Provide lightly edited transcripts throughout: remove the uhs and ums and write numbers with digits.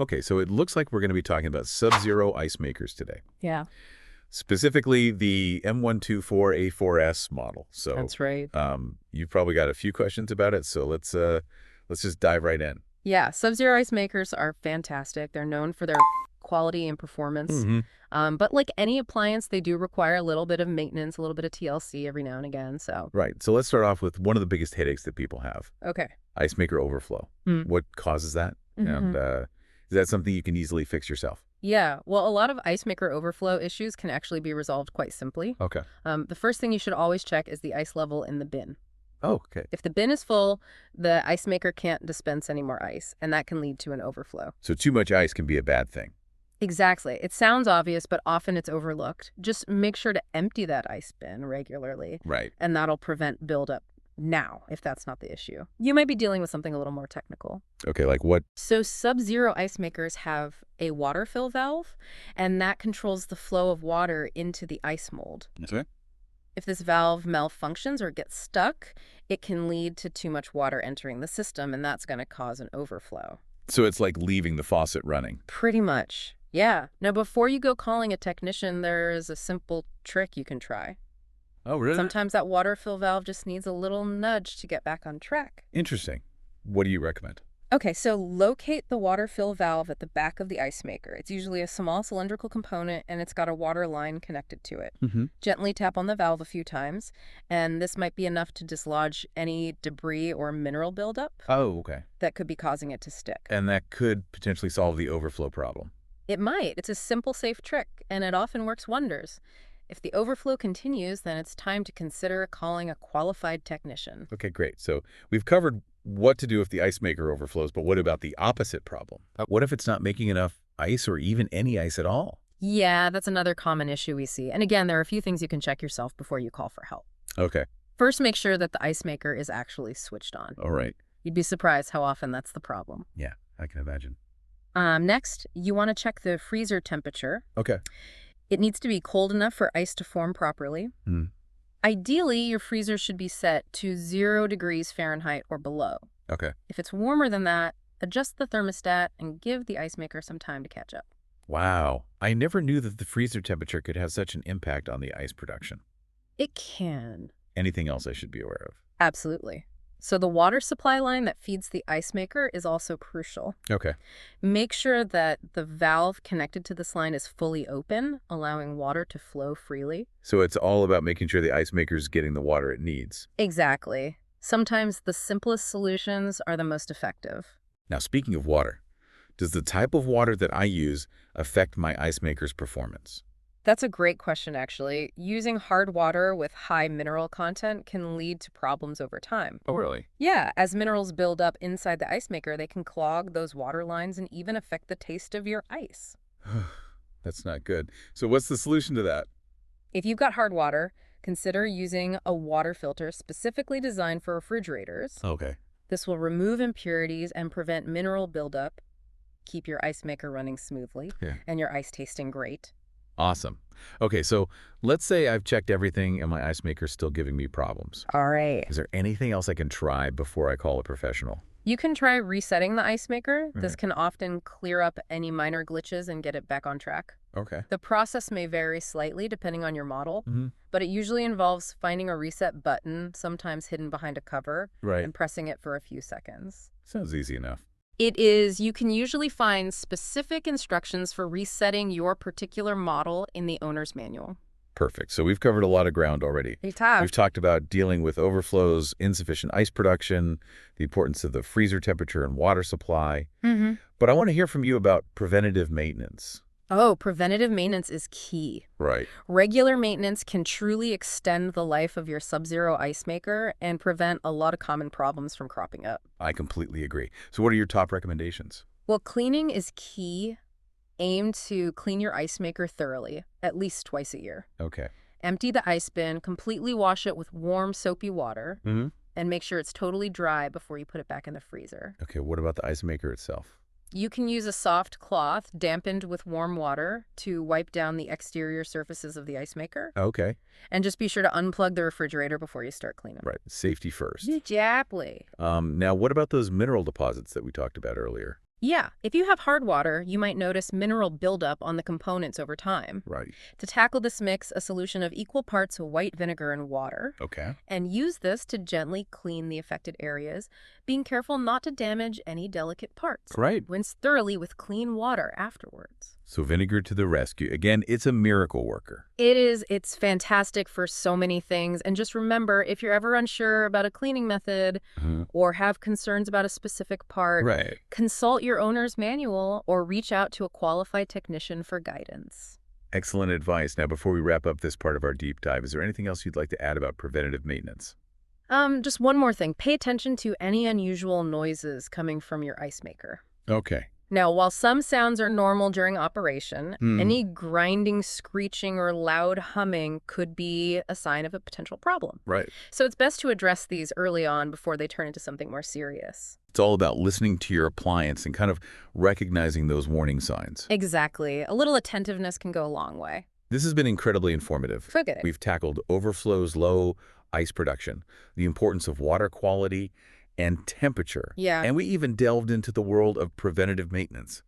Okay, so it looks like we're going to be talking about Sub-Zero ice makers today. Yeah, Specifically the M12484S model. So that's right. you've probably got a few questions about it, so let's just dive right in. Yeah, Sub-Zero ice makers are fantastic. They're known for their quality and performance. Hmm. But like any appliance, they do require a little bit of maintenance, a little bit of TLC every now and again. So, Right. So let's start off with one of the biggest headaches that people have, okay. ice maker overflow. Mm. What causes that? And is that something you can easily fix yourself? Yeah, well, a lot of ice maker overflow issues can actually be resolved quite simply. Okay. The first thing you should always check is the ice level in the bin. Oh, okay. If the bin is full, the ice maker can't dispense any more ice, and that can lead to an overflow. So too much ice can be a bad thing. Exactly. It sounds obvious, but often it's overlooked. Just make sure to empty that ice bin regularly, Right. and that'll prevent buildup now, if that's not the issue. You might be dealing with something a little more technical. Okay, like what? So Sub-Zero ice makers have a water fill valve, and that controls the flow of water into the ice mold. Okay. If this valve malfunctions or gets stuck, it can lead to too much water entering the system, and that's going to cause an overflow. So it's like leaving the faucet running. Pretty much. Yeah. Now, before you go calling a technician, there is a simple trick you can try. Oh, really? Sometimes that water fill valve just needs a little nudge to get back on track. Interesting. What do you recommend? Okay, so locate the water fill valve at the back of the ice maker. It's usually a small cylindrical component, and it's got a water line connected to it. Mm-hmm. Gently tap on the valve a few times, and this might be enough to dislodge any debris or mineral buildup Oh, okay. that could be causing it to stick. And that could potentially solve the overflow problem. It might. It's a simple, safe trick, and it often works wonders. If the overflow continues, then it's time to consider calling a qualified technician. Okay, great. So we've covered what to do if the ice maker overflows, but what about the opposite problem? What if it's not making enough ice or even any ice at all? Yeah, that's another common issue we see. And again, there are a few things you can check yourself before you call for help. Okay. First, make sure that the ice maker is actually switched on. All right. You'd be surprised how often that's the problem. Yeah, I can imagine. Next, you want to check the freezer temperature. Okay. It needs to be cold enough for ice to form properly. Hmm. Ideally, your freezer should be set to 0 degrees Fahrenheit or below. Okay. If it's warmer than that, adjust the thermostat and give the ice maker some time to catch up. Wow. I never knew that the freezer temperature could have such an impact on the ice production. It can. Anything else I should be aware of? Absolutely. So the water supply line that feeds the ice maker is also crucial. Okay. Make sure that the valve connected to this line is fully open, allowing water to flow freely. So it's all about making sure the ice maker is getting the water it needs. Exactly. Sometimes the simplest solutions are the most effective. Now, speaking of water, does the type of water that I use affect my ice maker's performance? That's a great question, actually. Using hard water with high mineral content can lead to problems over time. Oh, really? Yeah, as minerals build up inside the ice maker, they can clog those water lines and even affect the taste of your ice. That's not good. So what's the solution to that? If you've got hard water, consider using a water filter specifically designed for refrigerators. Okay. This will remove impurities and prevent mineral buildup, keep your ice maker running smoothly, Yeah. and your ice tasting great. Awesome. Okay, so let's say I've checked everything and my ice maker's still giving me problems. All right. Is there anything else I can try before I call a professional? You can try resetting the ice maker. This Right. can often clear up any minor glitches and get it back on track. Okay. The process may vary slightly depending on your model, Mm-hmm. but it usually involves finding a reset button, sometimes hidden behind a cover, Right. and pressing it for a few seconds. Sounds easy enough. It is, you can usually find specific instructions for resetting your particular model in the owner's manual. Perfect. So we've covered a lot of ground already. We've talked about dealing with overflows, insufficient ice production, the importance of the freezer temperature and water supply. Mm-hmm. But I want to hear from you about preventative maintenance. Oh, preventative maintenance is key. Right. Regular maintenance can truly extend the life of your Sub-Zero ice maker and prevent a lot of common problems from cropping up. I completely agree. So what are your top recommendations? Well, cleaning is key. Aim to clean your ice maker thoroughly, at least twice a year. Okay. Empty the ice bin, completely wash it with warm, soapy water, Mm-hmm. and make sure it's totally dry before you put it back in the freezer. Okay, what about the ice maker itself? You can use a soft cloth dampened with warm water to wipe down the exterior surfaces of the ice maker. Okay. And just be sure to unplug the refrigerator before you start cleaning. Right. Safety first. Exactly. Now, what about those mineral deposits that we talked about earlier? Yeah, if you have hard water, you might notice mineral buildup on the components over time. Right. To tackle this, mix a solution of equal parts white vinegar and water, Okay. and use this to gently clean the affected areas, being careful not to damage any delicate parts. Right. Rinse thoroughly with clean water afterwards. So vinegar to the rescue. Again, it's a miracle worker. It is. It's fantastic for so many things. And just remember, if you're ever unsure about a cleaning method or have concerns about a specific part, Right. consult your owner's manual or reach out to a qualified technician for guidance. Excellent advice. Now, before we wrap up this part of our deep dive, is there anything else you'd like to add about preventative maintenance? Just one more thing. Pay attention to any unusual noises coming from your ice maker. Okay. Now, while some sounds are normal during operation, any grinding, screeching, or loud humming could be a sign of a potential problem. Right. So it's best to address these early on before they turn into something more serious. It's all about listening to your appliance and kind of recognizing those warning signs. Exactly. A little attentiveness can go a long way. This has been incredibly informative. Forget it. We've tackled overflows, low ice production, the importance of water quality, and temperature. Yeah. And we even delved into the world of preventative maintenance.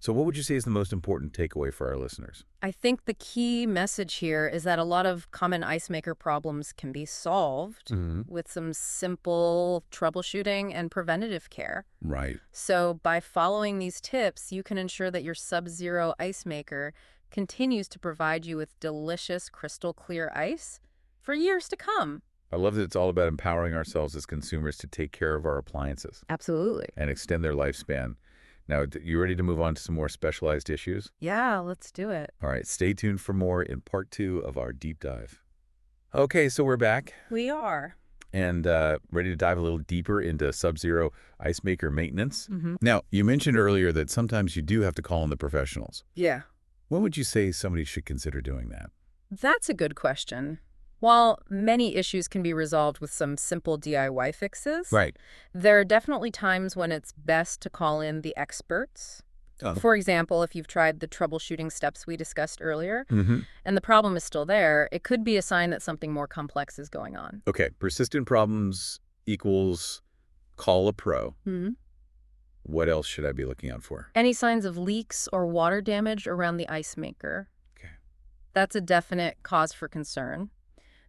So what would you say is the most important takeaway for our listeners? I think the key message here is that a lot of common ice maker problems can be solved with some simple troubleshooting and preventative care. Right. So by following these tips, you can ensure that your Sub-Zero ice maker continues to provide you with delicious, crystal clear ice for years to come. I love that it's all about empowering ourselves as consumers to take care of our appliances. Absolutely. And extend their lifespan. Now, you ready to move on to some more specialized issues? Yeah, let's do it. All right, stay tuned for more in part 2 of our deep dive. Okay, so we're back. We are. And ready to dive a little deeper into Sub-Zero ice maker maintenance. Now, you mentioned earlier that sometimes you do have to call on the professionals. Yeah. When would you say somebody should consider doing that? That's a good question. While many issues can be resolved with some simple DIY fixes, Right. there are definitely times when it's best to call in the experts. For example, if you've tried the troubleshooting steps we discussed earlier, and the problem is still there, it could be a sign that something more complex is going on. Okay, persistent problems equals call a pro. What else should I be looking out for? Any signs of leaks or water damage around the ice maker. Okay. That's a definite cause for concern.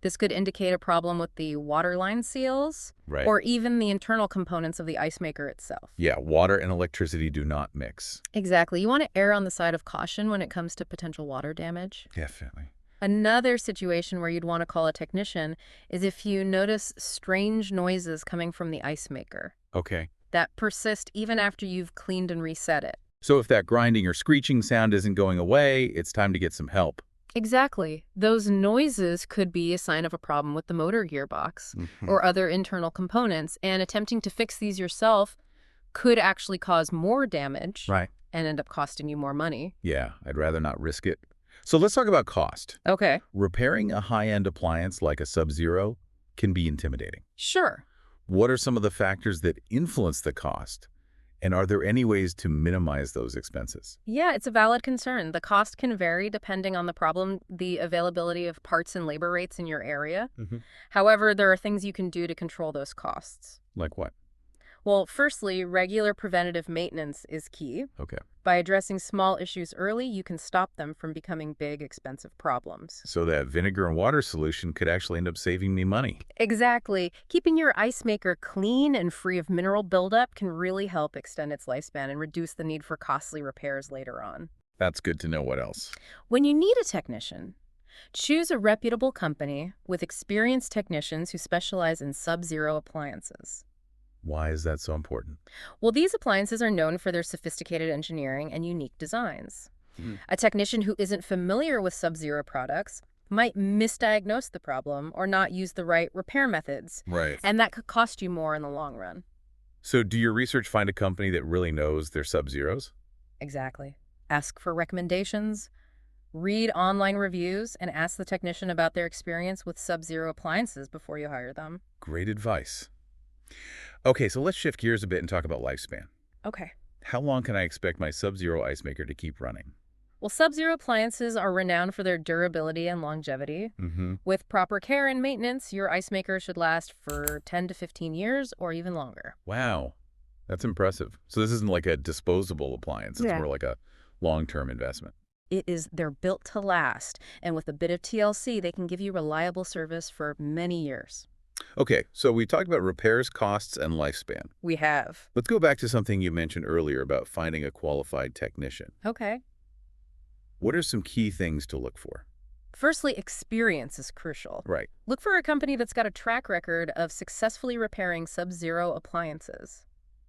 This could indicate a problem with the water line seals or even the internal components of the ice maker itself. Yeah, water and electricity do not mix. Exactly. You want to err on the side of caution when it comes to potential water damage. Definitely. Another situation where you'd want to call a technician is if you notice strange noises coming from the ice maker. Okay. That persist even after you've cleaned and reset it. So if that grinding or screeching sound isn't going away, it's time to get some help. Exactly. Those noises could be a sign of a problem with the motor gearbox or other internal components, and attempting to fix these yourself could actually cause more damage and end up costing you more money. Yeah, I'd rather not risk it. So let's talk about cost. Okay. Repairing a high-end appliance like a Sub-Zero can be intimidating. Sure. What are some of the factors that influence the cost? And are there any ways to minimize those expenses? Yeah, it's a valid concern. The cost can vary depending on the problem, the availability of parts and labor rates in your area. However, there are things you can do to control those costs. Like what? Well, firstly, regular preventative maintenance is key. Okay. By addressing small issues early, you can stop them from becoming big, expensive problems. So that vinegar and water solution could actually end up saving me money. Exactly. Keeping your ice maker clean and free of mineral buildup can really help extend its lifespan and reduce the need for costly repairs later on. That's good to know. What else? When you need a technician, choose a reputable company with experienced technicians who specialize in Sub-Zero appliances. Why is that so important? Well, these appliances are known for their sophisticated engineering and unique designs. A technician who isn't familiar with Sub-Zero products might misdiagnose the problem or not use the right repair methods. Right. And that could cost you more in the long run. So do your research find a company that really knows their Sub-Zeros? Exactly. Ask for recommendations, read online reviews, and ask the technician about their experience with Sub-Zero appliances before you hire them. Great advice. Okay, so let's shift gears a bit and talk about lifespan. Okay. How long can I expect my Sub-Zero ice maker to keep running? Well, Sub-Zero appliances are renowned for their durability and longevity. With proper care and maintenance, your ice maker should last for 10 to 15 years or even longer. Wow. That's impressive. So this isn't like a disposable appliance. It's more like a long-term investment. They're built to last, and with a bit of TLC, they can give you reliable service for many years. Okay, so we talked about repairs, costs, and lifespan. We have. Let's go back to something you mentioned earlier about finding a qualified technician. Okay. What are some key things to look for? Firstly, experience is crucial. Right. Look for a company that's got a track record of successfully repairing Sub-Zero appliances.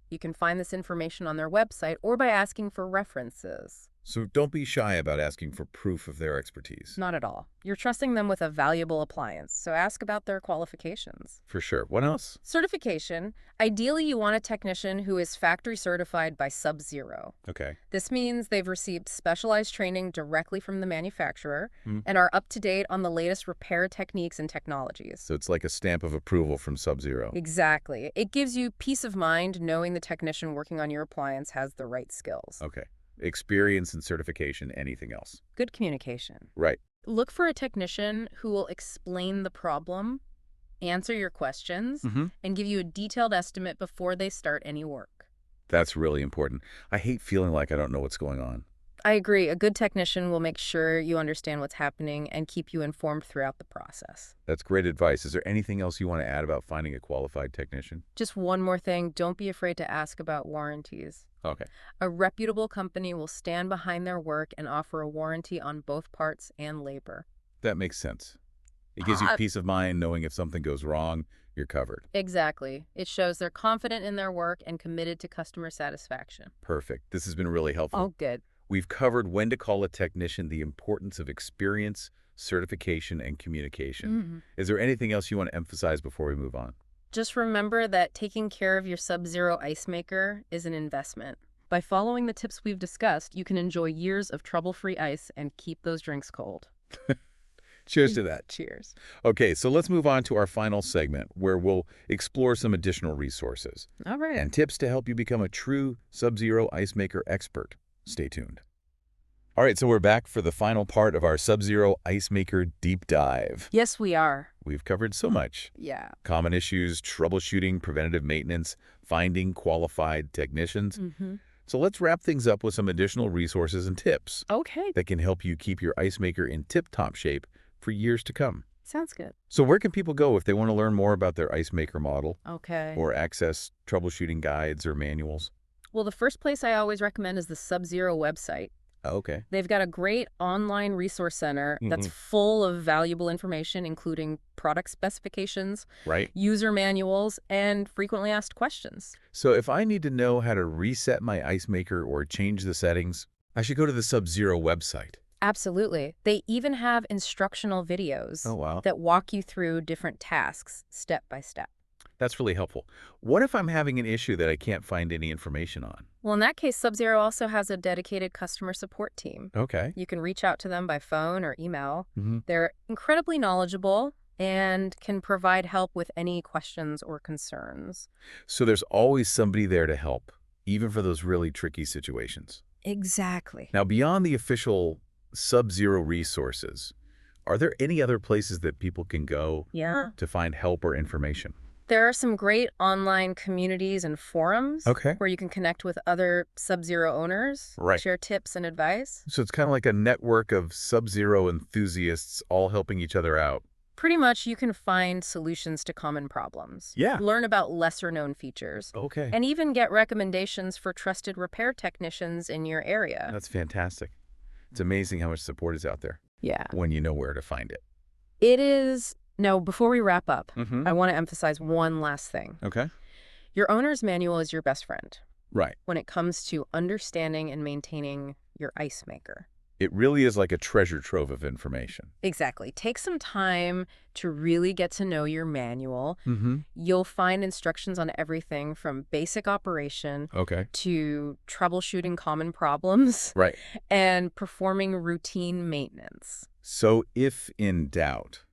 You can find this information on their website or by asking for references. So don't be shy about asking for proof of their expertise. Not at all. You're trusting them with a valuable appliance, so ask about their qualifications. For sure. What else? Certification. Ideally, you want a technician who is factory certified by Sub-Zero. Okay. This means they've received specialized training directly from the manufacturer and are up to date on the latest repair techniques and technologies. So it's like a stamp of approval from Sub-Zero. Exactly. It gives you peace of mind knowing the technician working on your appliance has the right skills. Okay. Experience and certification, anything else? Good communication. Right. Look for a technician who will explain the problem, answer your questions, and give you a detailed estimate before they start any work. That's really important. I hate feeling like I don't know what's going on. I agree. A good technician will make sure you understand what's happening and keep you informed throughout the process. That's great advice. Is there anything else you want to add about finding a qualified technician? Just one more thing. Don't be afraid to ask about warranties. Okay. A reputable company will stand behind their work and offer a warranty on both parts and labor. That makes sense. It gives you peace of mind knowing if something goes wrong, you're covered. Exactly. It shows they're confident in their work and committed to customer satisfaction. Perfect. This has been really helpful. Oh, good. We've covered when to call a technician, the importance of experience, certification, and communication. Is there anything else you want to emphasize before we move on? Just remember that taking care of your Sub-Zero ice maker is an investment. By following the tips we've discussed, you can enjoy years of trouble-free ice and keep those drinks cold. Cheers to that. Cheers. Okay, so let's move on to our final segment where we'll explore some additional resources. All right. And tips to help you become a true Sub-Zero ice maker expert. Stay tuned. All right, so we're back for the final part of our Sub-Zero ice maker deep dive. Yes, we are. We've covered so much. Yeah. Common issues, troubleshooting, preventative maintenance, finding qualified technicians. So let's wrap things up with some additional resources and tips. Okay. That can help you keep your ice maker in tip-top shape for years to come. Sounds good. So where can people go if they want to learn more about their ice maker model? Okay. Or access troubleshooting guides or manuals? Well, the first place I always recommend is the Sub-Zero website. Oh, okay. They've got a great online resource center that's full of valuable information, including product specifications, user manuals, and frequently asked questions. So if I need to know how to reset my ice maker or change the settings, I should go to the Sub-Zero website. Absolutely. They even have instructional videos that walk you through different tasks step by step. That's really helpful. What if I'm having an issue that I can't find any information on? Well, in that case, Sub-Zero also has a dedicated customer support team. Okay. You can reach out to them by phone or email. They're incredibly knowledgeable and can provide help with any questions or concerns. So there's always somebody there to help, even for those really tricky situations. Exactly. Now, beyond the official Sub-Zero resources, are there any other places that people can go to find help or information? There are some great online communities and forums where you can connect with other Sub-Zero owners, share tips and advice. So it's kind of like a network of Sub-Zero enthusiasts all helping each other out. Pretty much, you can find solutions to common problems. Learn about lesser-known features. And even get recommendations for trusted repair technicians in your area. That's fantastic. It's amazing how much support is out there. Yeah. When you know where to find it. It is. Now, before we wrap up, I want to emphasize one last thing. Okay. Your owner's manual is your best friend. Right. When it comes to understanding and maintaining your ice maker. It really is like a treasure trove of information. Exactly. Take some time to really get to know your manual. You'll find instructions on everything from basic operation to troubleshooting common problems and performing routine maintenance. So if in doubt,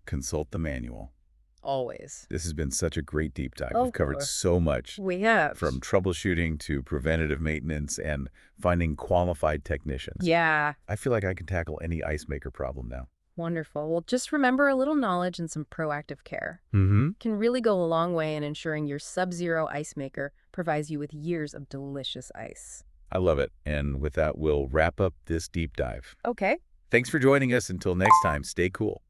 consult the manual. Always. This has been such a great deep dive. We've covered so much. We have. From troubleshooting to preventative maintenance and finding qualified technicians. Yeah. I feel like I can tackle any ice maker problem now. Wonderful. Well, just remember a little knowledge and some proactive care Mm-hmm. can really go a long way in ensuring your Sub-Zero ice maker provides you with years of delicious ice. I love it. And with that, we'll wrap up this deep dive. Okay. Thanks for joining us. Until next time, stay cool.